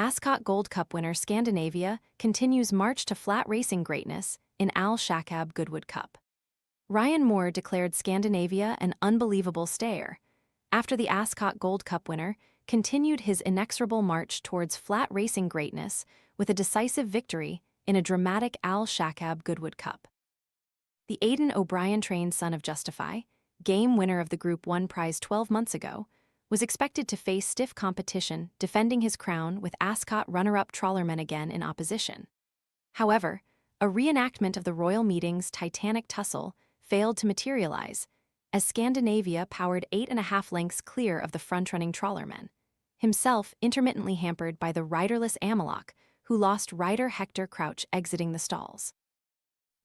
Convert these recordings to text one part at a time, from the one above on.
Ascot Gold Cup winner Scandinavia continues march to flat racing greatness in Shaqab Goodwood Cup. Ryan Moore declared Scandinavia an unbelievable stayer, after the Ascot Gold Cup winner continued his inexorable march towards flat racing greatness with a decisive victory in a dramatic Shaqab Goodwood Cup. The Aidan O'Brien-trained son of Justify, game winner of the Group 1 prize 12 months ago, was expected to face stiff competition defending his crown with Ascot runner-up Trawlerman again in opposition. However, a reenactment of the royal meeting's titanic tussle failed to materialise, as Scandinavia powered 8.5 lengths clear of the front-running Trawlerman, himself intermittently hampered by the riderless Amiloc, who lost rider Hector Crouch exiting the stalls.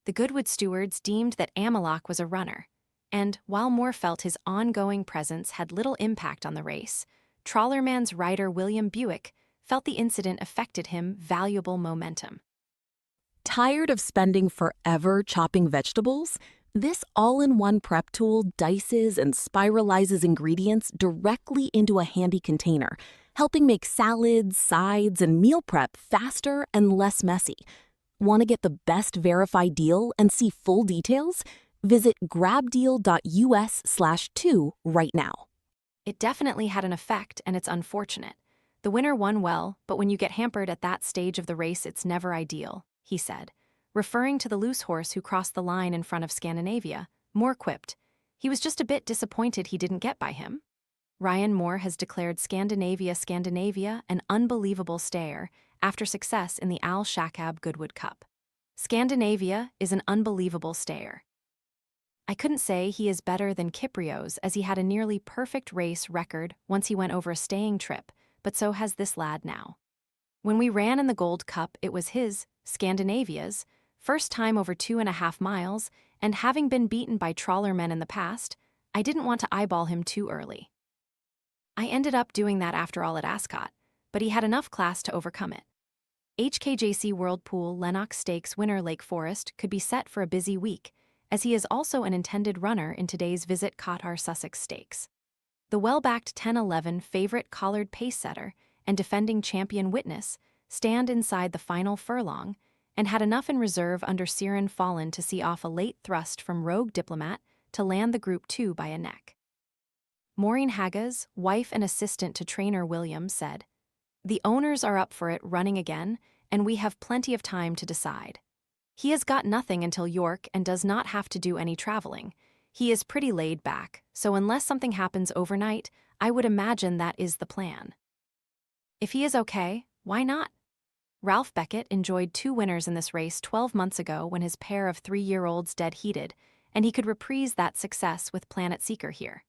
The Goodwood stewards deemed that Amiloc was a runner, and while Moore felt his ongoing presence had little impact on the race, Trawlerman's rider William Buick felt the incident affected him valuable momentum. Tired of spending forever chopping vegetables? This all-in-one prep tool dices and spiralizes ingredients directly into a handy container, helping make salads, sides, and meal prep faster and less messy. Want to get the best verified deal and see full details? Visit grabdeal.us/2 right now. It definitely had an effect, and it's unfortunate. The winner won well, but when you get hampered at that stage of the race, it's never ideal, he said. Referring to the loose horse who crossed the line in front of Scandinavia, Moore quipped, he was just a bit disappointed he didn't get by him. Ryan Moore has declared Scandinavia an unbelievable stayer after success in the Shaqab Goodwood Cup. Scandinavia is an unbelievable stayer. I couldn't say he is better than Kyprios, as he had a nearly perfect race record once he went over a staying trip, but so has this lad now. When we ran in the Gold Cup, it was his, Scandinavia's, first time over 2.5 miles, and having been beaten by Trawlermen in the past, I didn't want to eyeball him too early. I ended up doing that after all at Ascot, but he had enough class to overcome it. HKJC World Pool Lennox Stakes winner Lake Forest could be set for a busy week, as he is also an intended runner in today's Visit Qatar Sussex Stakes. The well-backed 10-11 favourite collared pace-setter and defending champion Witness stand inside the final furlong and had enough in reserve under Siren Fallen to see off a late thrust from Rogue Diplomat to land the Group 2 by a neck. Maureen Haggas, wife and assistant to trainer William, said, "The owners are up for it running again, and we have plenty of time to decide. He has got nothing until York and does not have to do any traveling. He is pretty laid back, so unless something happens overnight, I would imagine that is the plan. If he is okay, why not?" Ralph Beckett enjoyed 2 winners in this race 12 months ago when his pair of 3-year-olds dead heated, and he could reprise that success with Planet Seeker here.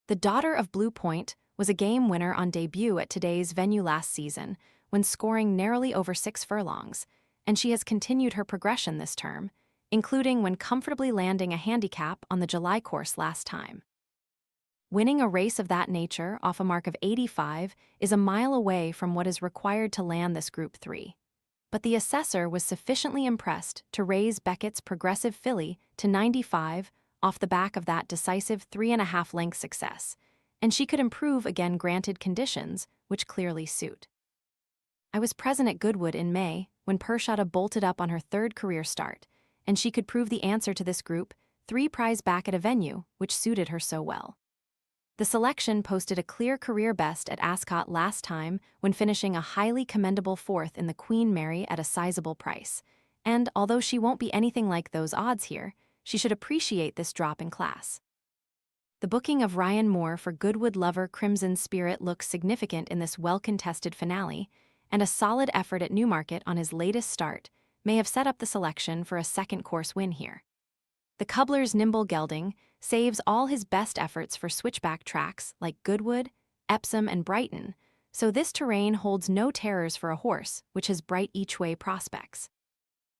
The daughter of Blue Point was a game winner on debut at today's venue last season when scoring narrowly over 6 furlongs, and she has continued her progression this term, including when comfortably landing a handicap on the July course last time. Winning a race of that nature off a mark of 85 is a mile away from what is required to land this Group 3. But the assessor was sufficiently impressed to raise Beckett's progressive filly to 95 off the back of that decisive 3.5 length success, and she could improve again granted conditions, which clearly suit. I was present at Goodwood in May when Pershada bolted up on her 3rd career start, and she could prove the answer to this Group 3 prize back at a venue which suited her so well. The selection posted a clear career best at Ascot last time when finishing a highly commendable 4th in the Queen Mary at a sizable price, and although she won't be anything like those odds here, she should appreciate this drop in class. The booking of Ryan Moore for Goodwood lover Crimson Spirit looks significant in this well-contested finale, and a solid effort at Newmarket on his latest start may have set up the selection for a second course win here. The cobbler's nimble gelding saves all his best efforts for switchback tracks like Goodwood, Epsom, and Brighton, so this terrain holds no terrors for a horse which has bright each-way prospects.